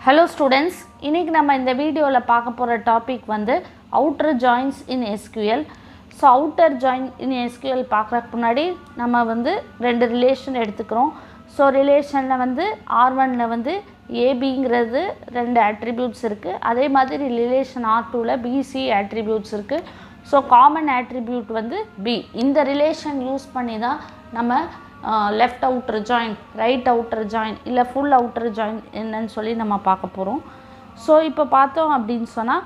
Hello students, இன்னைக்கு நம்ம இந்த வீடியோல பார்க்க போற டாபிக் வந்து outer joins in SQL. So outer join in SQL பார்க்கறதுக்கு முன்னாடி நம்ம வந்து ரெண்டு ரிலேஷன் எடுத்துக்கிறோம். So ரிலேஷன்ல வந்து R1 ல வந்து ABங்கிறது ரெண்டு attributes இருக்கு. அதே மாதிரி ரிலேஷன் R2 ல BC attributes இருக்கு. So common attribute வந்து B. இந்த ரிலேஷன் யூஸ் பண்ணி தான் நம்ம left outer join, right outer join இல்ல full outer join என்னன்னு சொல்லி நம்ம பார்க்க போறோம். சோ இப்போ பார்த்தோம் அப்படினு சொன்னா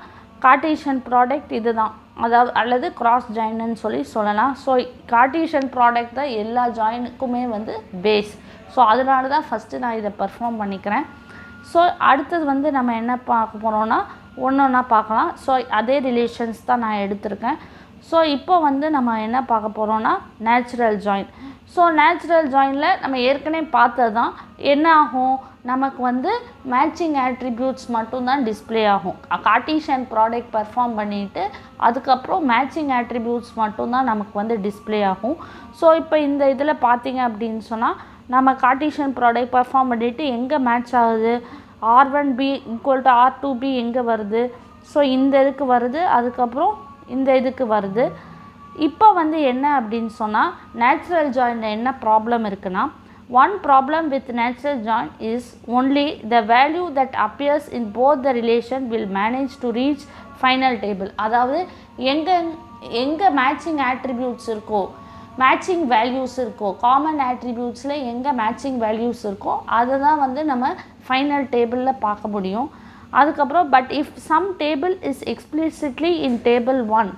Cartesian product இதுதான். அதாவது அல்லது cross join ன்னு சொல்லலாம். சோ Cartesian product தான் எல்லா joinக்குமே வந்து பேஸ். சோ அதனால தான் ஃபர்ஸ்ட் நான் இத பெர்ஃபார்ம் பண்ணிக்கிறேன். சோ அடுத்து வந்து நம்ம என்ன பார்க்க போறோம்னா ஒவ்வொண்ணா பார்க்கலாம். சோ அதே ரிலேஷன்ஸ் தான் நான் எடுத்துர்க்கேன். சோ இப்போ வந்து நம்ம என்ன பார்க்க போறோம்னா natural join. So natural joinல நம்ம ஏற்கனவே பார்த்ததுதான் என்ன ஆகும் நமக்கு வந்து matching attributes மட்டும் தான் டிஸ்ப்ளே ஆகும் Cartesian product perform பண்ணிட்டு அதுக்கு அப்புறம் matching attributes மட்டும் தான் நமக்கு வந்து டிஸ்ப்ளே ஆகும் சோ இப்போ இந்த இதுல பாத்தீங்க அப்படினு சொன்னா நம்ம Cartesian product perform பண்ணிட்டு எங்க மேட்ச் ஆகுது R1b = R2b எங்க வருது சோ இந்த இதுக்கு வருது அதுக்கு அப்புறம் இந்த இதுக்கு வருது இப்போ வந்து என்ன அப்படினு சொன்னா natural joinல என்ன ப்ராப்ளம் இருக்குனா one problem with natural join is only the value that appears in both the relation will manage to reach final table அதாவது எங்க matching attributes இருக்கோ matching values இருக்கோ common attributesல எங்க matching values இருக்கோ அத தான் வந்து நம்ம final tableல பார்க்க முடியும் அதுக்கு அப்புறம் but if some table is explicitly in table 1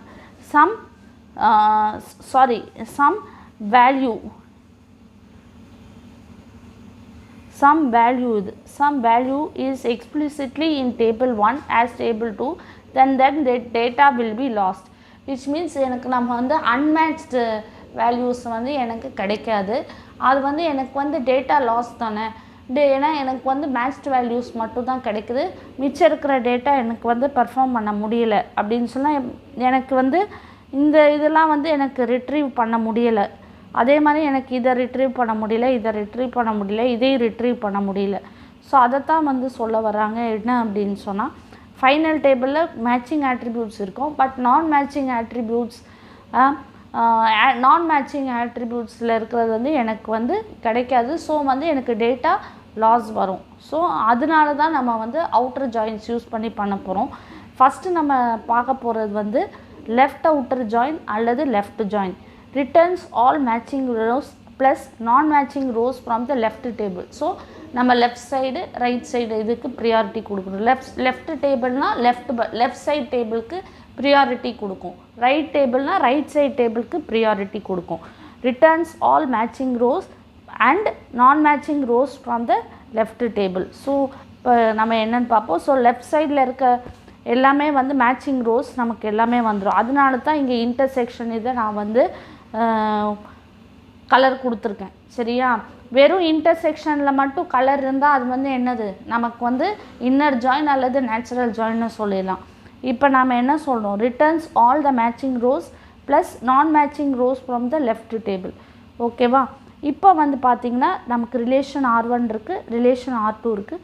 some value is explicitly in table 1 as table 2 then the data will be lost which means எனக்கு நம்ம வந்து unmatched values வந்து எனக்கு கிடைக்காது அது வந்து எனக்கு வந்து data loss தானே ஏனா எனக்கு வந்து matched values மட்டும் தான் கிடைக்குது மிச்சம் இருக்கிற data எனக்கு வந்து பெர்ஃபார்ம் பண்ண முடியல அப்படினு சொன்னா எனக்கு வந்து இந்த இதெல்லாம் வந்து எனக்கு ரிட்ரீவ் பண்ண முடியல அதே மாதிரி எனக்கு இத ரிட்ரீவ் பண்ண முடியல இத ரிட்ரீவ் பண்ண முடியல இதை ரிட்ரீவ் பண்ண முடியல சோ அத தான் வந்து சொல்ல வராங்க என்ன அப்படினு சொன்னா ஃபைனல் டேபிள்ல மேட்சிங் attributes இருக்கும் பட் நான் மேட்சிங் attributesல இருக்குறது வந்து எனக்கு வந்து கிடைக்காது சோ வந்து எனக்கு டேட்டா லாஸ் வரும் சோ அதனால தான் நம்ம வந்து outer joins யூஸ் பண்ண போறோம் ஃபர்ஸ்ட் நம்ம பார்க்க போறது வந்து left outer join அல்லது left join returns all matching rows plus non matching rows from the left table so நம்ம left side right side இதுக்கு priority கொடுக்கணும் left tableனா left side tableக்கு priority கொடுக்கும் right tableனா right side tableக்கு priority கொடுக்கும் returns all matching rows and non matching rows from the left table so நம்ம என்னன்னு பாப்போம் so left sideல இருக்க எல்லாமே வந்து மேட்சிங் ரோஸ் நமக்கு எல்லாமே வந்துரும் அதனால தான் இங்க இன்டர்செக்ஷன் இத நான் வந்து கலர் கொடுத்திருக்கேன் சரியா வெறும் இன்டர்செக்ஷன்ல மட்டும் கலர் இருந்தா அது வந்து என்னது நமக்கு வந்து இன்னர் ஜாயின் அல்லது நேச்சுரல் ஜாயின்னு சொல்லலாம் இப்போ நாம என்ன சொல்றோம் returns all the matching rows plus non matching rows from the left table ஓகேவா இப்போ வந்து பாத்தீங்கன்னா நமக்கு ரிலேஷன் R1 இருக்கு ரிலேஷன் R2 இருக்கு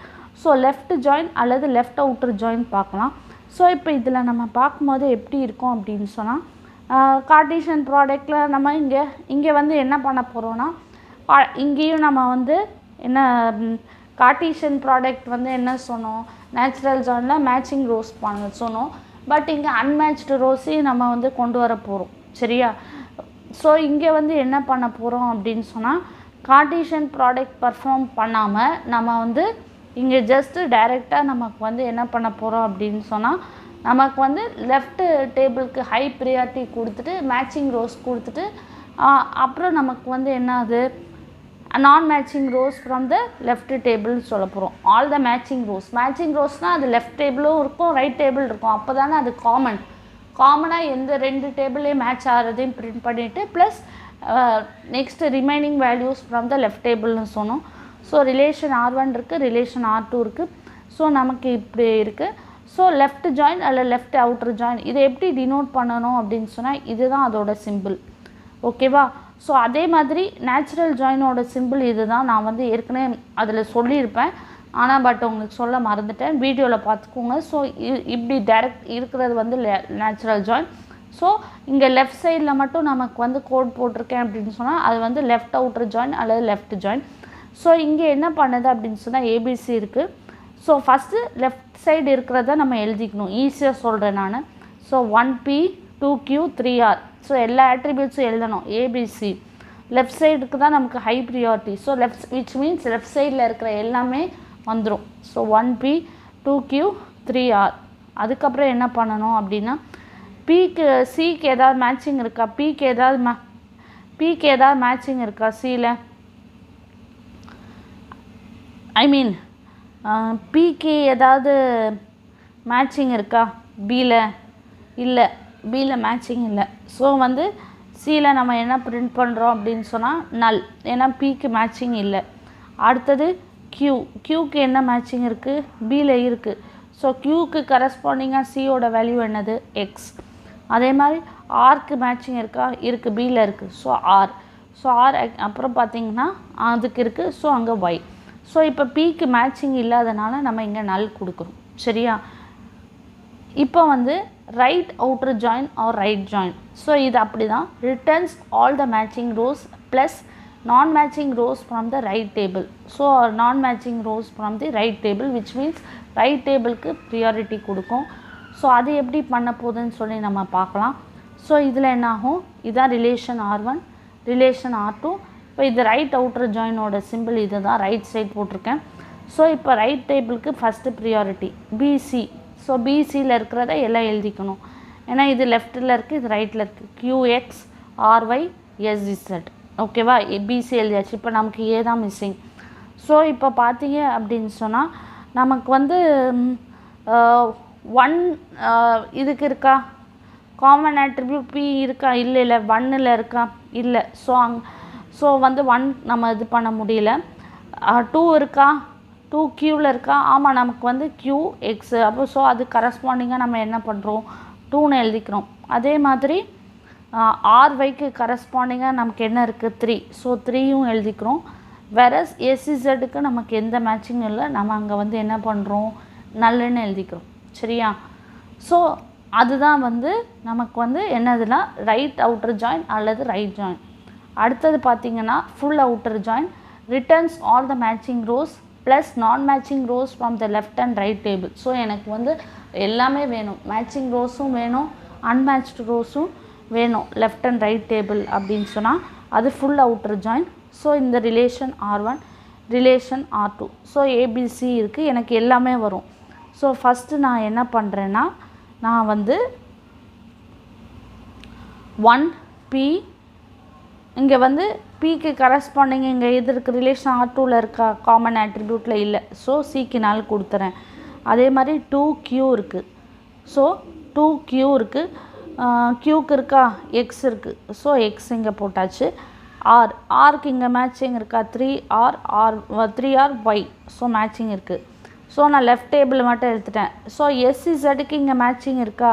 சோ left join அல்லது left outer join பார்க்கலாம் சோ இப்போ இதல நம்ம பாக்கும்போது எப்படி இருக்கும் அப்படினு சொன்னா Cartesian productல நம்ம இங்க வந்து என்ன பண்ண போறோம்னா இங்கேயும் நம்ம வந்து என்ன Cartesian product வந்து என்ன சொன்னோம் natural joinல matching rows பண்ண சொன்னோம் பட் இங்க unmatched rows நம்ம வந்து கொண்டு வர போறோம் சரியா சோ இங்க வந்து என்ன பண்ண போறோம் அப்படினு சொன்னா Cartesian product perform பண்ணாம நம்ம வந்து இங்க ஜஸ்ட் டைரக்ட்டா நமக்கு வந்து என்ன பண்ண போறோம் அப்படினு சொன்னா நமக்கு வந்து லெஃப்ட் டேபிளுக்கு ஹை பிரியாரிட்டி கொடுத்துட்டு மேட்சிங் ரோஸ் கொடுத்துட்டு அப்புறம் நமக்கு வந்து என்னது நான் matching rose from the left table சொல்ல போறோம் all the matching rowsனா அது லெஃப்ட் டேபிளும் இருக்கும் ரைட் டேபிள் இருக்கும் அப்பதானே அது காமனா எந்த ரெண்டு டேபிளே மேட்ச் ஆறதையும் பிரிண்ட் பண்ணிட்டு plus next remaining values from the left table னு சொன்னோம் சோ ரிலேஷன் R1 இருக்கு ரிலேஷன் R2 இருக்கு சோ நமக்கு இப்படி இருக்கு சோ left join அல்ல left outer join இதை எப்படி டினோட் பண்ணனும் அப்படினு சொன்னா இதுதான் அதோட சிம்பல் ஓகேவா சோ அதே மாதிரி நேச்சுரல் ஜாயின் ஓட சிம்பல் இதுதான் நான் வந்து ஏற்கனவே அதுல சொல்லி இருப்பேன் ஆனால் பட் உங்களுக்கு சொல்ல மறந்துட்டேன், வீடியோவில் பார்த்துக்கோங்க. ஸோ இப்படி டைரக்ட் இருக்கிறது வந்து நேச்சுரல் ஜாயின். ஸோ இங்கே லெஃப்ட் சைடில் மட்டும் நமக்கு வந்து கோட் போட்டிருக்கேன் அப்படின்னு சொன்னால் அது வந்து லெஃப்ட் அவுட்டர் ஜாயின் அல்லது லெஃப்ட் ஜாயின். ஸோ இங்கே என்ன பண்ணுது அப்படின்னு சொன்னால் ஏபிசி இருக்குது. ஸோ ஃபஸ்ட்டு லெஃப்ட் சைடு இருக்கிறத நம்ம எழுதிக்கணும், ஈஸியாக சொல்கிறேன் நான். So 1P 2Q 3R. So எல்லா ஆட்ரிபியூட்ஸும் எழுதணும். ஏபிசி லெஃப்ட் சைடுக்கு தான் நமக்கு high priority. So which means left சைடில் இருக்கிற எல்லாமே வந்துடும். So 1P 2Q 3R. அதுக்கப்புறம் என்ன பண்ணணும் அப்படின்னா பிக்கு சிக்கு ஏதாவது மேட்சிங் இருக்கா, பிக்கு ஏதாவது மேட்சிங் இருக்கா சியில், ஐ மீன் பிக்கு ஏதாவது மேட்சிங் இருக்கா பியில், இல்லை பியில் மேட்சிங் இல்லை. ஸோ வந்து சியில் நம்ம என்ன பிரிண்ட் பண்ணுறோம் அப்படின்னு சொன்னால் நல், ஏன்னா பிக்கு மேட்சிங் இல்லை. அடுத்தது க்யூக்கு என்ன மேட்சிங் இருக்குது, பியில் இருக்குது. ஸோ க்யூக்கு கரஸ்பாண்டிங்காக சியோட வேல்யூ என்னது, எக்ஸ். அதே மாதிரி ஆர்க்கு மேட்சிங் இருக்கா, இருக்குது, பியில் இருக்குது. So R. ஸோ ஆர் அப்புறம் பார்த்திங்கன்னா அதுக்கு இருக்குது. ஸோ அங்கே ஒய். ஸோ இப்போ பிக்கு மேட்சிங் இல்லாதனால நம்ம இங்கே நல் கொடுக்குறோம். சரியா? இப்போ வந்து right outer join or right join. So இது அப்படி தான், returns all the matching rows plus non matching rows from the right table. So non matching rows from the right table which means right டேபிளுக்கு priority கொடுக்கும். So அது எப்படி பண்ண போகுதுன்னு சொல்லி நம்ம பார்க்கலாம். ஸோ இதில் என்ன ஆகும், இதுதான் ரிலேஷன் R1 ரிலேஷன் R2. இப்போ இது ரைட் அவுட்டர் ஜாயினோட சிம்பிள் இது தான், ரைட் சைட் போட்டிருக்கேன். ஸோ இப்போ ரைட் டேபிளுக்கு ஃபஸ்ட்டு ப்ரியாரிட்டி பிசி. ஸோ பிசியில் இருக்கிறத எல்லாம் எழுதிக்கணும், ஏன்னா இது லெஃப்ட்டில் இருக்குது, இது ரைட்டில் இருக்குது. QX RY SZ. ஓகேவா? பிசி எழுதியாச்சு. இப்போ நமக்கு ஏ தான் மிஸ்ஸிங். ஸோ இப்போ பார்த்தீங்க அப்படின்னு சொன்னால் நமக்கு வந்து 1 இதுக்கு இருக்கா, காமன் ஆட்ரிபியூட் பி இருக்கா, இல்லை 1ல் இருக்கா, இல்லை. ஸோ வந்து 1 நம்ம இது பண்ண முடியல. 2 இருக்கா, 2Qவில் இருக்கா, ஆமாம் நமக்கு வந்து QX. அப்போ ஸோ அது கரஸ்பாண்டிங்காக நம்ம என்ன பண்ணுறோம், 2ன்னு எழுதிக்கிறோம். அதே மாதிரி RYக்கு கரஸ்பாண்டிங்காக நமக்கு என்ன இருக்குது, 3. ஸோ 3யும் எழுதிக்கிறோம். வேறஸ் SZக்கு நமக்கு எந்த மேட்சிங்கும் இல்லை, நம்ம அங்கே வந்து என்ன பண்ணுறோம், நல்லுன்னு எழுதிக்கிறோம். சரியா? ஸோ அதுதான் வந்து நமக்கு வந்து என்னதுன்னா ரைட் அவுட்டர் ஜாயின் அல்லது ரைட் ஜாயின். அடுத்தது பார்த்திங்கன்னா full outer join, returns all the matching rows plus non matching rows from the left and right table. So எனக்கு வந்து எல்லாமே வேணும், மேட்சிங் ரோஸும் வேணும், அன்மேட்ச்டு ரோஸும் வேணும் லெஃப்ட் அண்ட் ரைட் டேபிள் அப்படின்னு சொன்னால் அது ஃபுல் அவுட்டர் ஜாயின். ஸோ இந்த relation R1 relation R2. So ABC இருக்குது, எனக்கு எல்லாமே வரும். ஸோ ஃபஸ்ட்டு நான் என்ன பண்ணுறேன்னா நான் வந்து 1P இங்கே வந்து பிக்கு கரஸ்பாண்டிங் இங்கே எது இருக்குது, ரிலேஷன் R2வில் இருக்கா, காமன் ஆட்ரிபியூட்டில் இல்லை. ஸோ சிக்கு நாள் கொடுத்துறேன். அதே மாதிரி 2Q இருக்குது. ஸோ 2Q இருக்குது, க்யூக்கு இருக்கா, எக்ஸ் இருக்குது. ஸோ எக்ஸ் இங்கே போட்டாச்சு. ஆருக்கு இங்கே மேட்சிங் இருக்கா, 3R ஒய். ஸோ மேட்சிங் இருக்குது. ஸோ நான் லெஃப்ட் டேபிள் மட்டும் எடுத்துட்டேன். ஸோ SZக்கு இங்கே மேட்சிங் இருக்கா,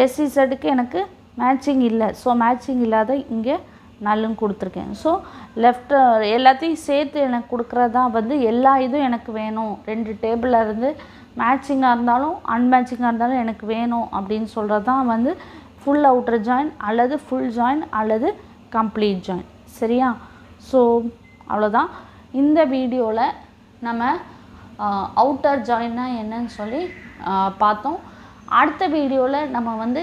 SZக்கு எனக்கு மேட்சிங் இல்லை. ஸோ மேட்சிங் இல்லாத இங்கே நல்லும் கொடுத்துருக்கேன். ஸோ லெஃப்ட் எல்லாத்தையும் சேர்த்து எனக்கு கொடுக்குறது தான் வந்து எல்லா இதுவும் எனக்கு வேணும், 2 டேபிளில் இருந்து மேட்சிங்காக இருந்தாலும் அன்மேட்சிங்காக இருந்தாலும் எனக்கு வேணும் அப்படின்னு சொல்கிறது தான் வந்து ஃபுல் அவுட்டர் ஜாயின் அல்லது ஃபுல் ஜாயின் அல்லது கம்ப்ளீட் ஜாயின். சரியா? ஸோ அவ்வளோதான். இந்த வீடியோவில் நம்ம அவுட்டர் ஜாயின்னா என்னன்னு சொல்லி பார்த்தோம். அடுத்த வீடியோவில் நம்ம வந்து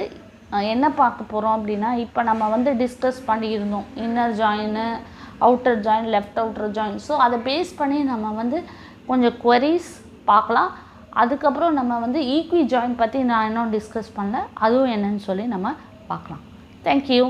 என்ன பார்க்க போகிறோம் அப்படின்னா, இப்போ நம்ம வந்து டிஸ்கஸ் பண்ணியிருந்தோம் இன்னர் ஜாயின்னு, outer join, left outer join. So அதை பேஸ் பண்ணி நம்ம வந்து கொஞ்சம் queries பார்க்கலாம். அதுக்கப்புறம் நம்ம வந்து ஈக்வி ஜாயின் பற்றி நான் இன்னும் டிஸ்கஸ் பண்ணல, அதுவும் என்னன்னு சொல்லி நம்ம பார்க்கலாம். தேங்க்யூ.